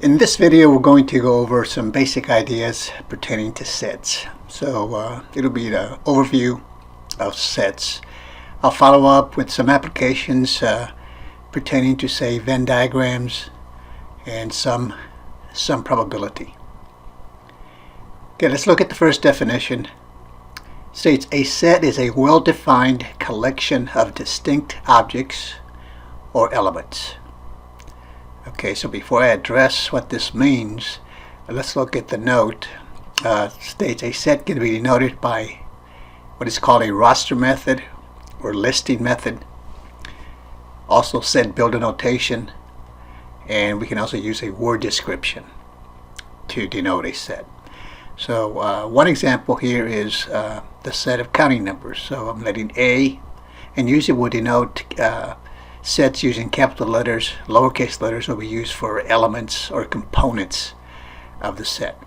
In this video, we're going to go over some basic ideas pertaining to sets. So it'll be the overview of sets. I'll follow up with some applications pertaining to, say, Venn diagrams and some probability. Okay, let's look at the first definition. It states a set is a well-defined collection of distinct objects or elements. Okay, so before I address what this means, let's look at the note. States a set can be denoted by what is called a roster method or listing method. Also set builder notation, and we can also use a word description to denote a set. So one example here is the set of counting numbers. So I'm letting A, and usually we'll denote sets using capital letters. Lowercase letters will be used for elements or components of the set.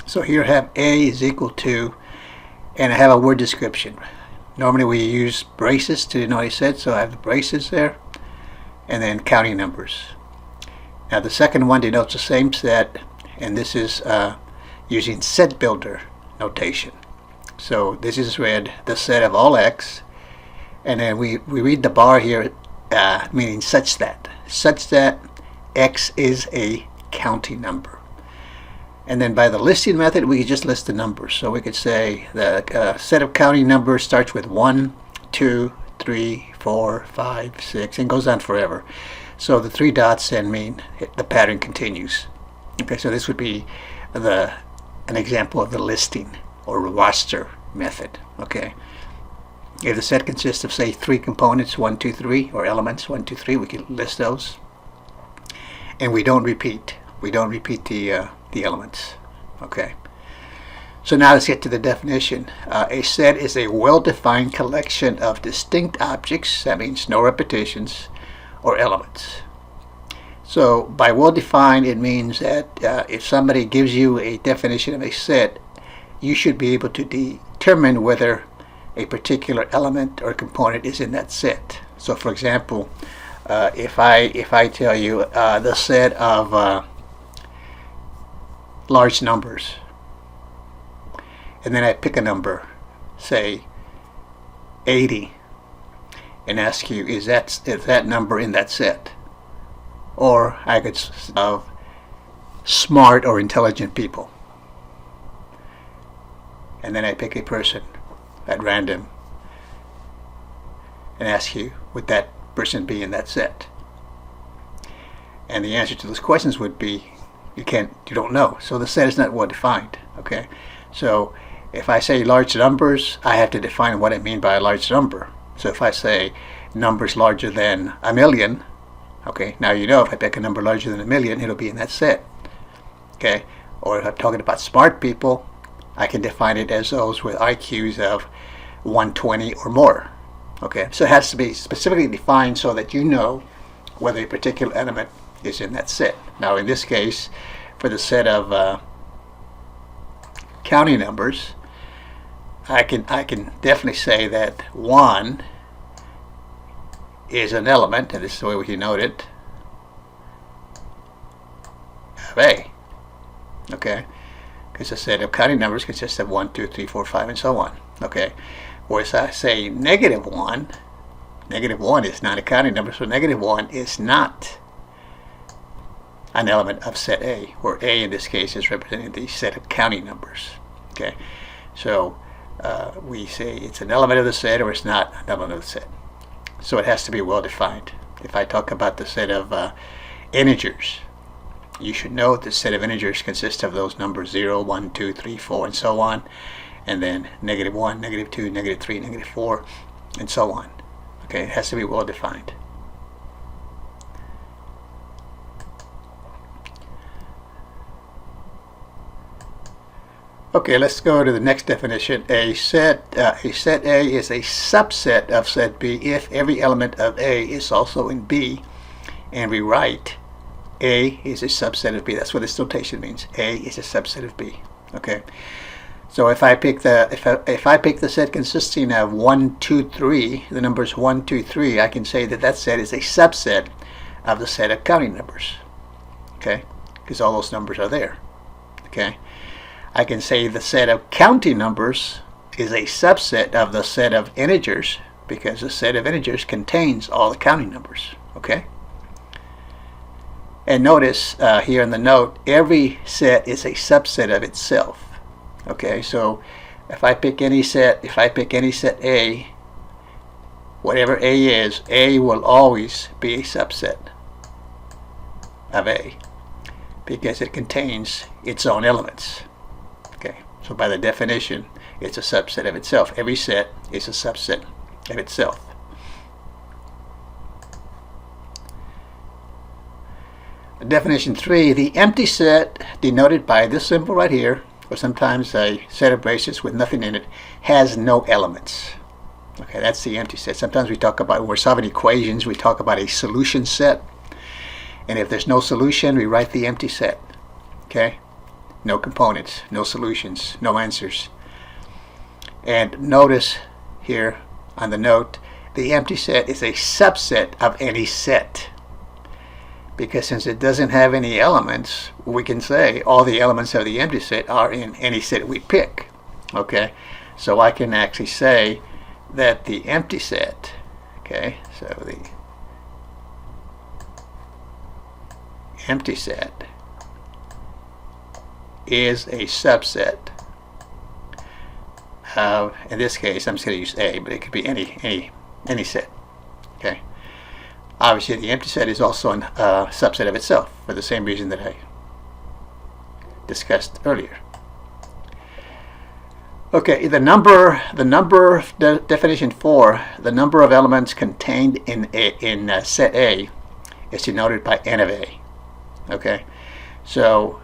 So here I have A is equal to, and I have a word description. Normally we use braces to denote a set, so I have the braces there, and then counting numbers. Now the second one denotes the same set, and this is using set builder notation. So this is read the set of all x, and then we read the bar here meaning such that x is a counting number. And then by the listing method, we could just list the numbers. So we could say the set of counting numbers starts with 1, 2, 3, 4, 5, 6, and goes on forever. So the three dots then mean the pattern continues. Okay, so this would be an example of the listing or roster method. Okay. If the set consists of, say, 3 components, 1, 2, 3, or elements, 1, 2, 3, we can list those. And we don't repeat. We don't repeat the elements. Okay. So now let's get to the definition. A set is a well-defined collection of distinct objects, that means no repetitions, or elements. So by well-defined, it means that if somebody gives you a definition of a set, you should be able to determine whether a particular element or component is in that set. So for example, if I tell you the set of large numbers, and then I pick a number, say 80, and ask you, is that number in that set? Or I could say of smart or intelligent people, and then I pick a person at random and ask you, would that person be in that set? And the answer to those questions would be you don't know. So the set is not well defined. Okay, so if I say large numbers, I have to define what I mean by a large number. So if I say numbers larger than a million, okay, now you know if I pick a number larger than a million, it'll be in that set. Okay, or if I'm talking about smart people, I can define it as those with IQs of 120 or more. Okay, so it has to be specifically defined so that you know whether a particular element is in that set. Now in this case, for the set of counting numbers, I can definitely say that 1 is an element, and this is the way we denote it, of A. Okay, because a set of counting numbers consists of 1, 2, 3, 4, 5, and so on. Okay, whereas I say negative 1 is not a counting number, so negative 1 is not an element of set A, where A in this case is representing the set of counting numbers. Okay, so we say it's an element of the set or it's not an element of the set. So it has to be well defined. If I talk about the set of integers, you should know the set of integers consists of those numbers 0, 1, 2, 3, 4, and so on, and then negative 1, negative 2, negative 3, negative 4, and so on. Okay, it has to be well defined. Okay, let's go to the next definition. A set A is a subset of set B if every element of A is also in B, and we write A is a subset of B. That's what this notation means. A is a subset of B. Okay, so if I pick the set consisting of 1, 2, 3, the numbers 1, 2, 3, I can say that that set is a subset of the set of counting numbers. Okay, because all those numbers are there. Okay, I can say the set of counting numbers is a subset of the set of integers because the set of integers contains all the counting numbers. Okay, and notice here in the note, every set is a subset of itself. Okay, so if I pick any set, A, whatever A is, A will always be a subset of A because it contains its own elements. Okay, so by the definition, it's a subset of itself. Every set is a subset of itself. Definition 3, the empty set denoted by this symbol right here, or sometimes a set of braces with nothing in it, has no elements. Okay, that's the empty set. Sometimes we talk about, when we're solving equations, we talk about a solution set. And if there's no solution, we write the empty set. Okay? No components, no solutions, no answers. And notice here on the note, the empty set is a subset of any set. Because since it doesn't have any elements, we can say all the elements of the empty set are in any set we pick. Okay? So I can actually say that the empty set, okay, so the empty set is a subset of, in this case, I'm just going to use A, but it could be any set. Okay. Obviously, the empty set is also a subset of itself for the same reason that I discussed earlier. Okay, definition 4, the number of elements contained in set A is denoted by n of A. Okay, so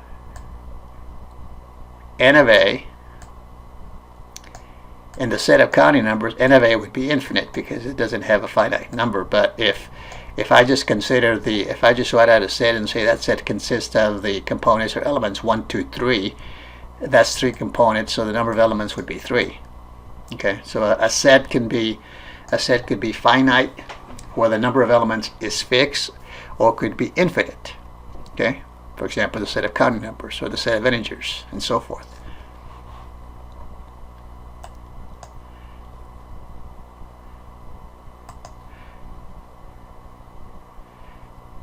n of A in the set of counting numbers, n of A would be infinite because it doesn't have a finite number. But if I just consider if I just write out a set and say that set consists of the components or elements 1, 2, 3, that's 3 components, so the number of elements would be 3. Okay, so a set could be finite, where the number of elements is fixed, or it could be infinite. Okay, for example, the set of counting numbers or the set of integers, and so forth.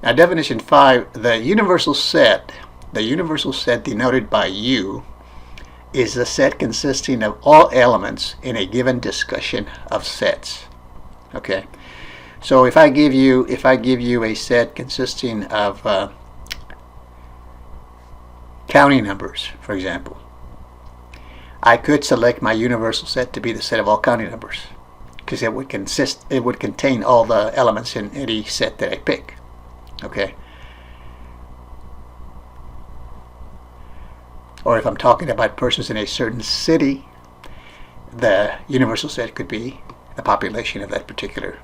Now, definition 5, the universal set denoted by U is the set consisting of all elements in a given discussion of sets. Okay, so if I give you a set consisting of counting numbers, for example, I could select my universal set to be the set of all counting numbers because it would contain all the elements in any set that I pick. Okay. Or if I'm talking about persons in a certain city, the universal set could be the population of that particular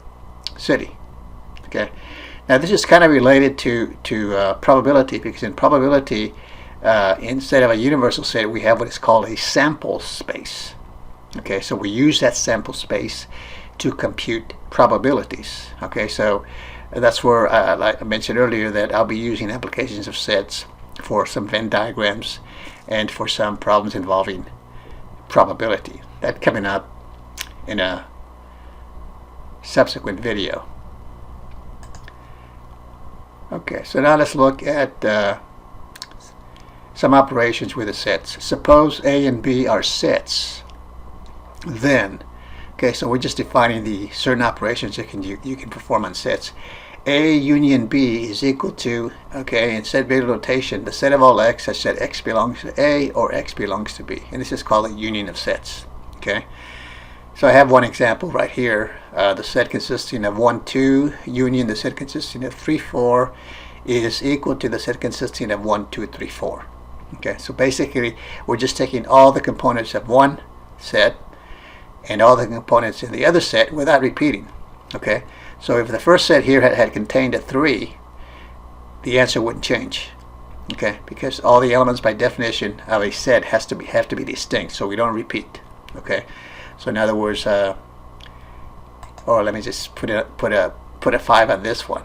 city. Okay. Now this is kind of related to probability, because in probability, instead of a universal set, we have what is called a sample space. Okay, so we use that sample space to compute probabilities. Okay, so that's where, like I mentioned earlier, that I'll be using applications of sets for some Venn diagrams and for some problems involving probability. That's coming up in a subsequent video. Okay, so now let's look at some operations with the sets. Suppose A and B are sets. Then, okay, so we're just defining the certain operations that you can perform on sets. A union B is equal to, okay, in set beta notation, the set of all x such that x belongs to A or x belongs to B. And this is called a union of sets. Okay, so I have one example right here. The set consisting of 1, 2 union the set consisting of 3, 4 is equal to the set consisting of 1, 2, 3, 4. Okay, so basically we're just taking all the components of one set and all the components in the other set without repeating. Okay, so if the first set here had contained a 3, the answer wouldn't change. Okay, because all the elements by definition of a set have to be distinct, so we don't repeat. Okay, so in other words, or let me just put a 5 on this one.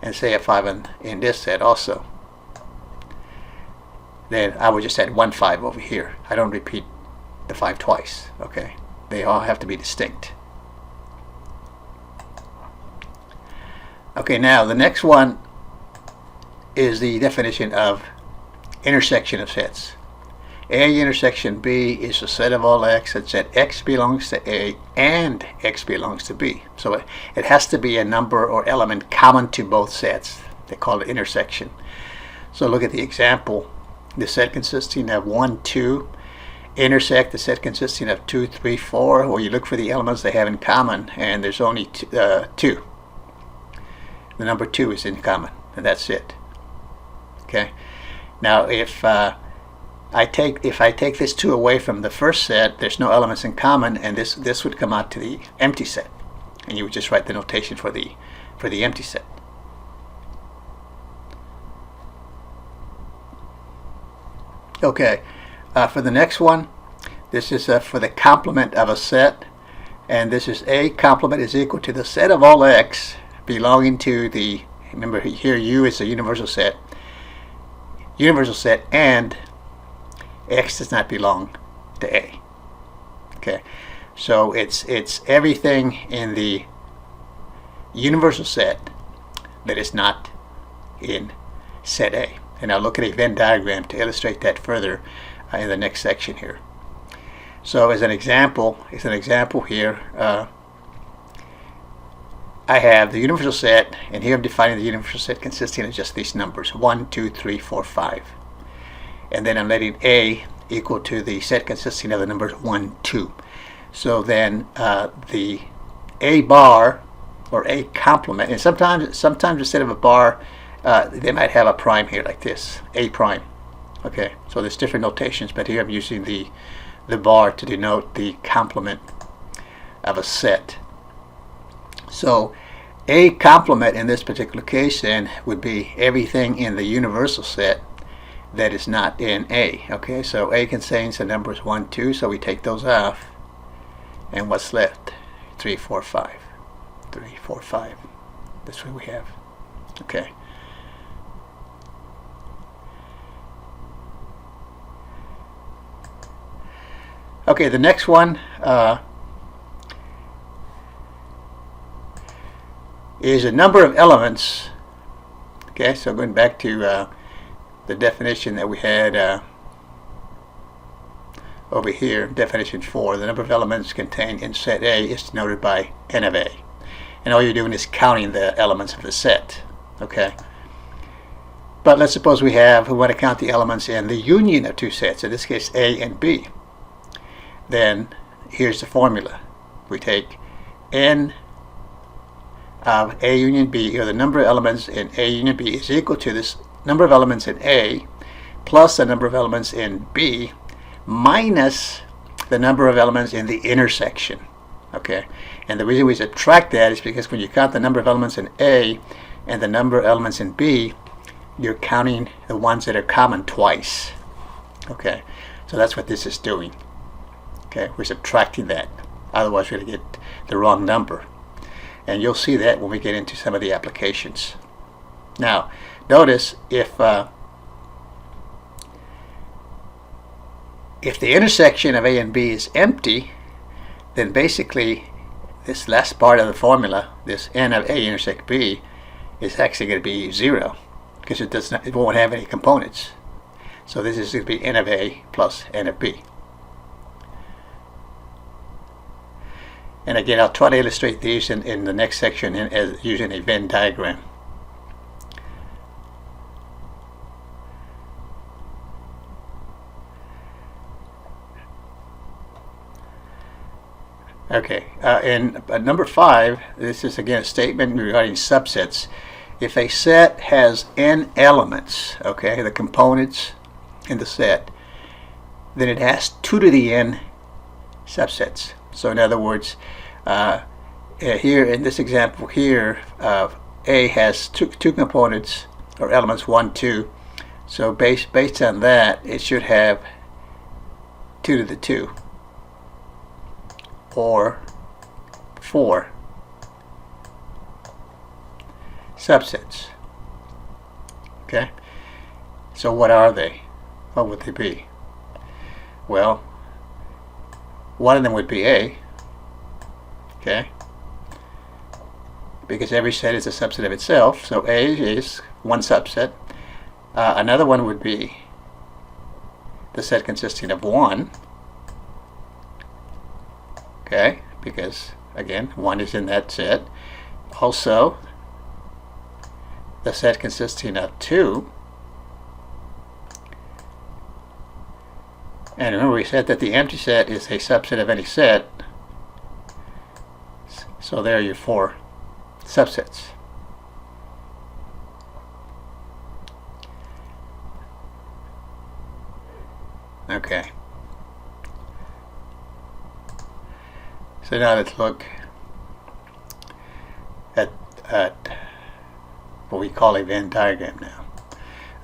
and say a 5 in this set also, then I would just add 1 5 over here. I don't repeat the 5 twice. Okay, they all have to be distinct. Okay, now the next one is the definition of intersection of sets. A intersection B is a set of all x such that x belongs to A and x belongs to B. So it has to be a number or element common to both sets. They call it intersection. So look at the example. The set consisting of 1, 2 intersect the set consisting of 2, 3, 4, where you look for the elements they have in common, and there's only 2. The number 2 is in common, and that's it. Okay. Now if I take this 2 away from the first set, there's no elements in common, and this would come out to the empty set, and you would just write the notation for the empty set. Okay, for the next one, this is for the complement of a set, and this is A complement is equal to the set of all x belonging to the, remember here U is a universal set, and x does not belong to A. Okay, so it's everything in the universal set that is not in set A. And I'll look at a Venn diagram to illustrate that further in the next section here. So as an example here, I have the universal set, and here I'm defining the universal set consisting of just these numbers, 1, 2, 3, 4, 5. And then I'm letting A equal to the set consisting of the numbers 1, 2. So then the A bar or A complement, and sometimes instead of a bar, they might have a prime here like this, A prime. Okay, so there's different notations, but here I'm using the bar to denote the complement of a set. So A complement in this particular case then would be everything in the universal set that is not in A. Okay, so A contains the numbers 1, 2, so we take those off, and what's left? 3, 4, 5. 3, 4, 5. That's what we have. Okay. Okay, the next one is a number of elements. Okay, so going back to the definition that we had over here, definition 4, the number of elements contained in set A is denoted by n of A. And all you're doing is counting the elements of the set. Okay. But let's suppose we want to count the elements in the union of two sets, in this case A and B. Then here's the formula. We take n of A union B, or the number of elements in A union B is equal to this number of elements in A plus the number of elements in B minus the number of elements in the intersection. Okay, and the reason we subtract that is because when you count the number of elements in A and the number of elements in B, you're counting the ones that are common twice. Okay, so that's what this is doing. Okay, we're subtracting that, otherwise we're going to get the wrong number, and you'll see that when we get into some of the applications. Now notice if the intersection of A and B is empty, then basically this last part of the formula, this n of A intersect B, is actually going to be 0, because it won't have any components. So this is going to be n of A plus n of B. And again, I'll try to illustrate these in the next section as using a Venn diagram. Okay, in number 5, this is again a statement regarding subsets. If a set has n elements, okay, the components in the set, then it has 2 to the n subsets. So in other words, here in this example here, A has two components or elements 1, 2. So based on that, it should have 2 to the 2 or 4 subsets. Okay? So what are they? What would they be? Well, one of them would be A, okay? Because every set is a subset of itself, so A is one subset. Another one would be the set consisting of 1, okay? Because, again, 1 is in that set. Also, the set consisting of 2. And remember, we said that the empty set is a subset of any set. So there are your 4 subsets. Okay. So now let's look at what we call a Venn diagram now.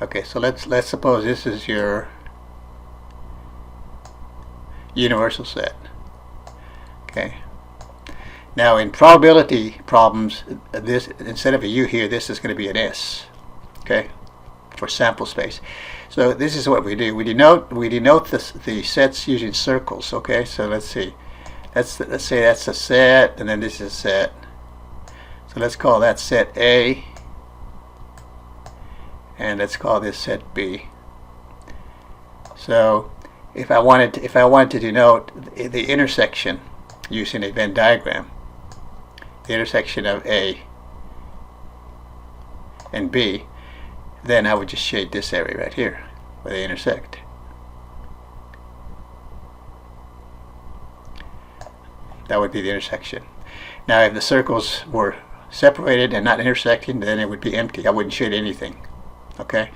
Okay, so let's suppose this is your universal set. Okay. Now in probability problems, this, instead of a U here, this is going to be an S. Okay, for sample space. So this is what we do. We denote the sets using circles. Okay, so let's see. Let's say that's a set, and then this is a set. So let's call that set A, and let's call this set B. So if I wanted to denote the intersection using a Venn diagram, the intersection of A and B, then I would just shade this area right here where they intersect. That would be the intersection. Now if the circles were separated and not intersecting, then it would be empty. I wouldn't shade anything. Okay?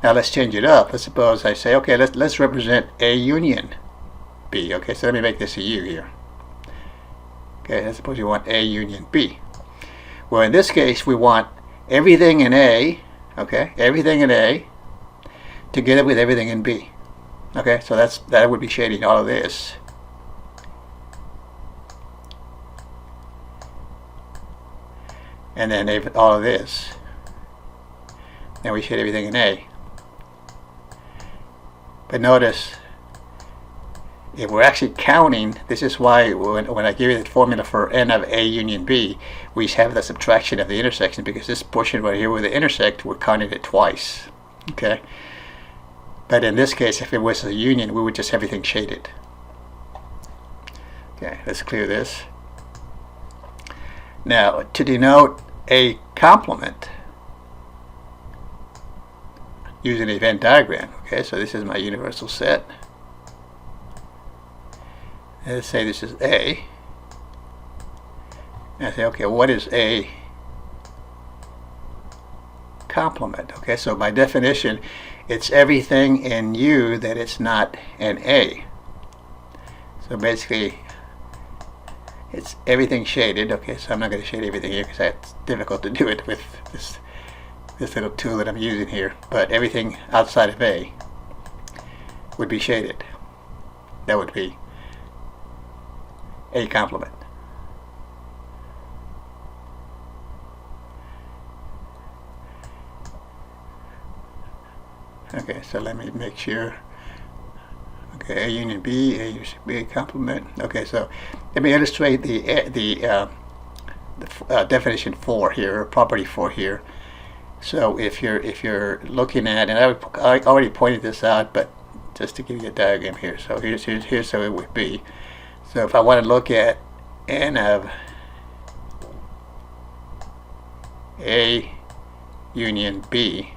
Now let's change it up. Let's suppose I say, okay, let's represent A union B. Okay, so let me make this a U here. Okay, let's suppose you want A union B. Well, in this case, we want everything in A, okay, everything in A together with everything in B. Okay, so that would be shading all of this. And then all of this. Then we shade everything in A. But notice, if we're actually counting, this is why when I give you the formula for n of A union B, we have the subtraction of the intersection, because this portion right here where they intersect, we're counting it twice. Okay? But in this case, if it was a union, we would just have everything shaded. Okay, let's clear this. Now, to denote a complement using a Venn diagram, okay, so this is my universal set. And let's say this is A. And I say, okay, what is a complement? Okay, so by definition, it's everything in U that it's not in A. So basically, it's everything shaded. Okay, so I'm not going to shade everything here because it's difficult to do it with this little tool that I'm using here. But everything outside of A would be shaded. That would be a complement. Okay, so let me make sure. Okay, A union B, A union B, complement. Okay, so let me illustrate the definition 4 here, or property 4 here. So if you're looking at, and I already pointed this out, but just to give you a diagram here. So here's how it would be. So if I want to look at n of A union B,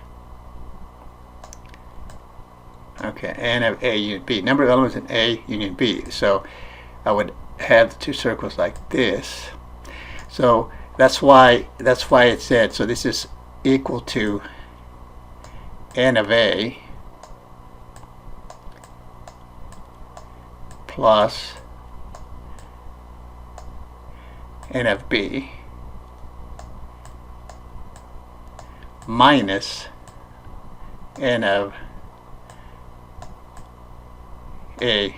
okay, n of A union B, number of elements in A union B. So I would have the two circles like this. So that's why it said, so this is equal to n of A plus n of B minus n of A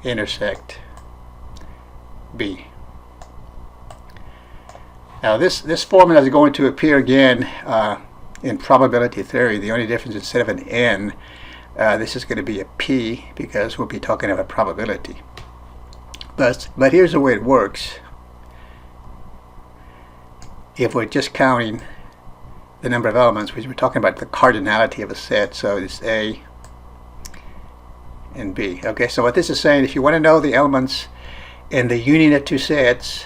intersect B. Now this formula is going to appear again in probability theory. The only difference, instead of an N, this is going to be a P, because we'll be talking about probability. But here's the way it works. If we're just counting the number of elements, which we're talking about the cardinality of a set, so it's A and B. Okay, so what this is saying, if you want to know the elements in the union of two sets,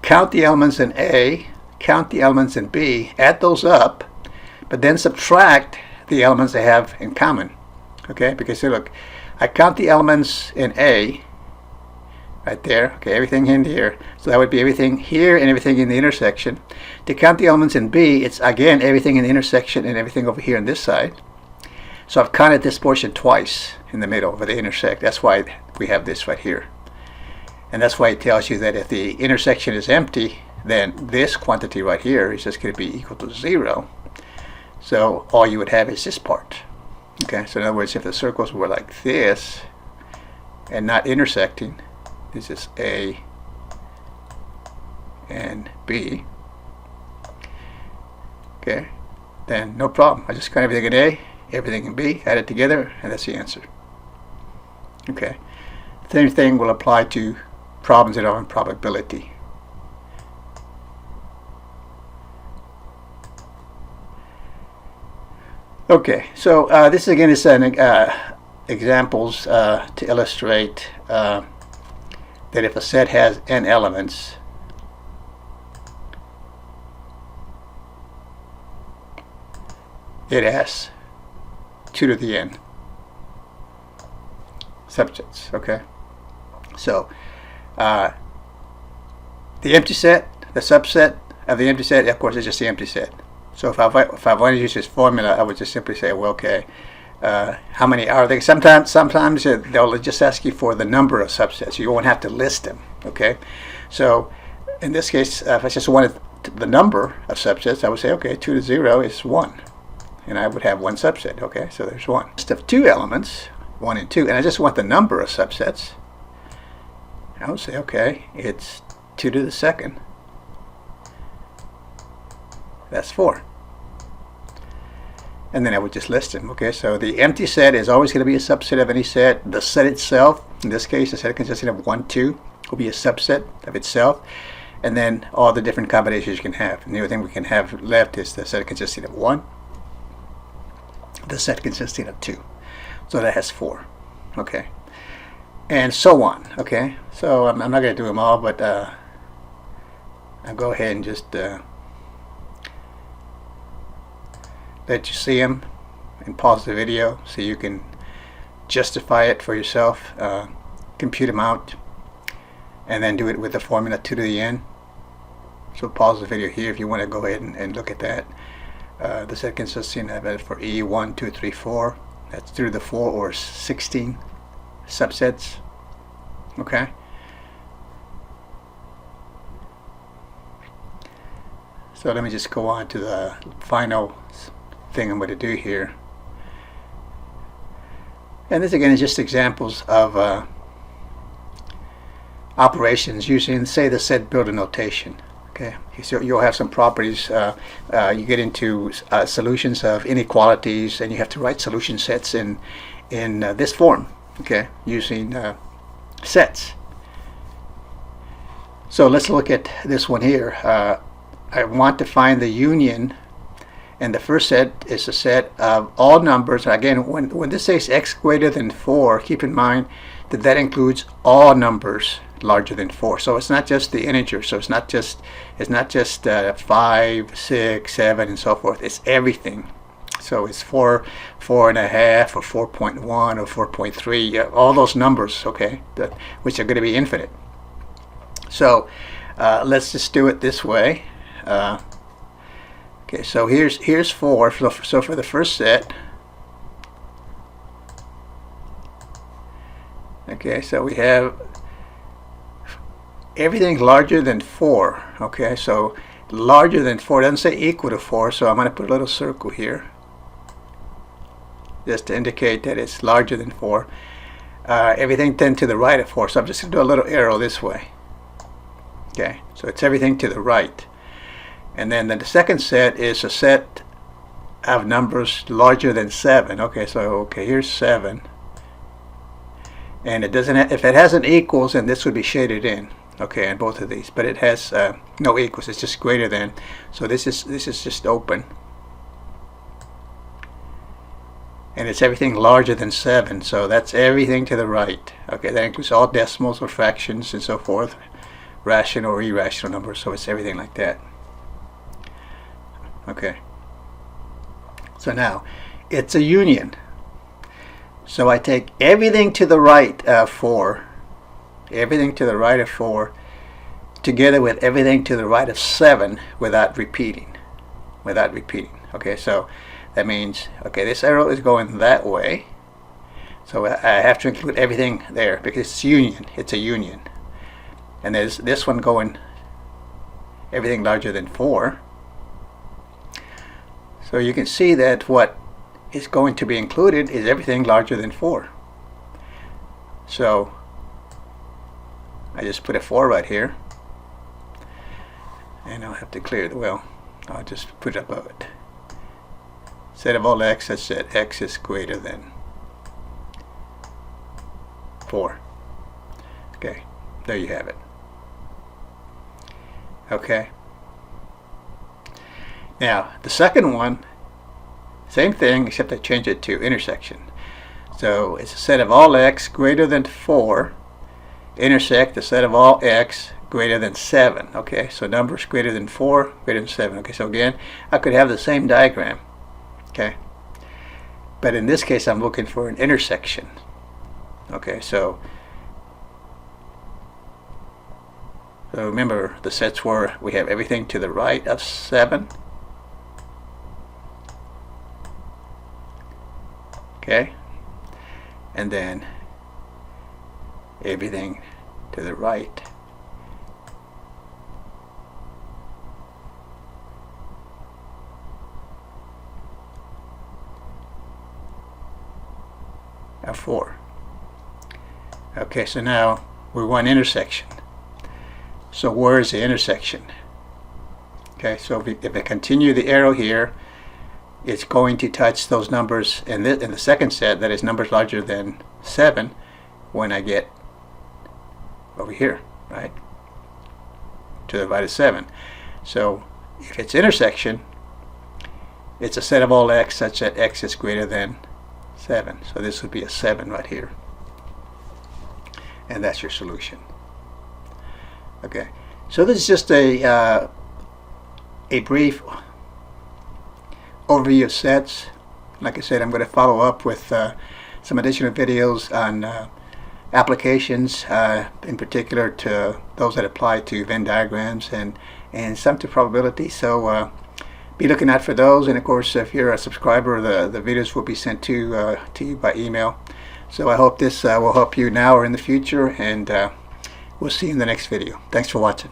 count the elements in A, count the elements in B, add those up, but then subtract the elements they have in common. Okay, because see, look, I count the elements in A, right there, okay, everything in here, so that would be everything here and everything in the intersection. To count the elements in B, it's again everything in the intersection and everything over here on this side. So I've counted this portion twice in the middle where they intersect. That's why we have this right here. And that's why it tells you that if the intersection is empty, then this quantity right here is just going to be equal to 0. So all you would have is this part. Okay, so in other words, if the circles were like this and not intersecting, this is A and B, okay, then no problem. I just count everything in A, everything in B, add it together, and that's the answer. Okay, same thing will apply to problems that are in probability. Okay, so this again is an examples to illustrate that if a set has n elements, it has 2 to the n subsets. Okay, so the empty set, the subset of the empty set, of course, is just the empty set. So if I want to use this formula, I would just simply say, well, okay, how many are they? Sometimes they'll just ask you for the number of subsets. You won't have to list them. Okay, so in this case, if I just wanted the number of subsets, I would say, okay, 2 to 0 is 1, and I would have one subset. Okay, so there's one. Just have two elements, 1 and 2, and I just want the number of subsets. I would say, okay, it's 2 to the second. That's 4. And then I would just list them. Okay, so the empty set is always going to be a subset of any set. The set itself, in this case, the set consisting of 1, 2, will be a subset of itself. And then all the different combinations you can have. And the only thing we can have left is the set consisting of 1, the set consisting of 2. So that has 4. Okay, and so on. Okay, so I'm not going to do them all, but I'll go ahead and just let you see them and pause the video so you can justify it for yourself, compute them out, and then do it with the formula 2 to the n. So pause the video here if you want to go ahead and look at that. The set consisting of for E 1, 2, 3, 4. That's 2 to the 4 or 16 subsets. Okay. So let me just go on to the final thing I'm going to do here. And this again is just examples of operations using, say, the set builder notation. Okay, so you'll have some properties. You get into solutions of inequalities, and you have to write solution sets in this form. Okay, using sets. So let's look at this one here. I want to find the union, and the first set is a set of all numbers. Again, when this says x greater than 4, keep in mind that that includes all numbers larger than 4. So it's not just the integer. So it's not just 5, 6, 7, and so forth. It's everything. So it's 4, 4.5, or 4.1, or 4.3. All those numbers, okay, which are going to be infinite. So let's just do it this way. Okay, so here's 4. So for the first set, okay, so we have everything larger than 4. Okay, so larger than 4 doesn't say equal to 4, so I'm going to put a little circle here just to indicate that it's larger than 4. Everything 10 to the right of 4, so I'm just going to do a little arrow this way. Okay, so it's everything to the right. And then the second set is a set of numbers larger than 7. Okay, so here's 7. And it doesn't if it has an equals, then this would be shaded in. Okay, in both of these. But it has no equals. It's just greater than. So this is just open. And it's everything larger than 7. So that's everything to the right. Okay, that includes all decimals or fractions and so forth. Rational or irrational numbers. So it's everything like that. Okay. So now, it's a union. So I take everything to the right of 4, everything to the right of 4, together with everything to the right of 7 without repeating. Okay, so that means, okay, this arrow is going that way. So I have to include everything there because it's union. It's a union. And there's this one going everything larger than 4. So you can see that what is going to be included is everything larger than 4. So I just put a 4 right here. And I'll have to clear the well. I'll just put it above it. Set of all x such that x is greater than 4. Okay, there you have it. Okay. Now, the second one, same thing, except I change it to intersection. So it's a set of all x greater than 4 intersect the set of all x greater than 7. Okay, so numbers greater than 4, greater than 7. Okay, so again, I could have the same diagram. Okay, but in this case, I'm looking for an intersection. Okay, so remember the sets where we have everything to the right of 7. Okay, and then everything to the right of 4. Okay, so now we want intersection. So where is the intersection? Okay, so if I continue the arrow here, it's going to touch those numbers in the second set, that is numbers larger than 7, when I get over here, right? To the right of 7. So if it's intersection, it's a set of all x such that x is greater than 7. So this would be a 7 right here. And that's your solution. Okay, so this is just a brief overview of sets. Like I said, I'm going to follow up with some additional videos on applications, in particular to those that apply to Venn diagrams and some to probability. So be looking out for those. And of course, if you're a subscriber, the videos will be sent to you by email. So I hope this will help you now or in the future, and we'll see you in the next video. Thanks for watching.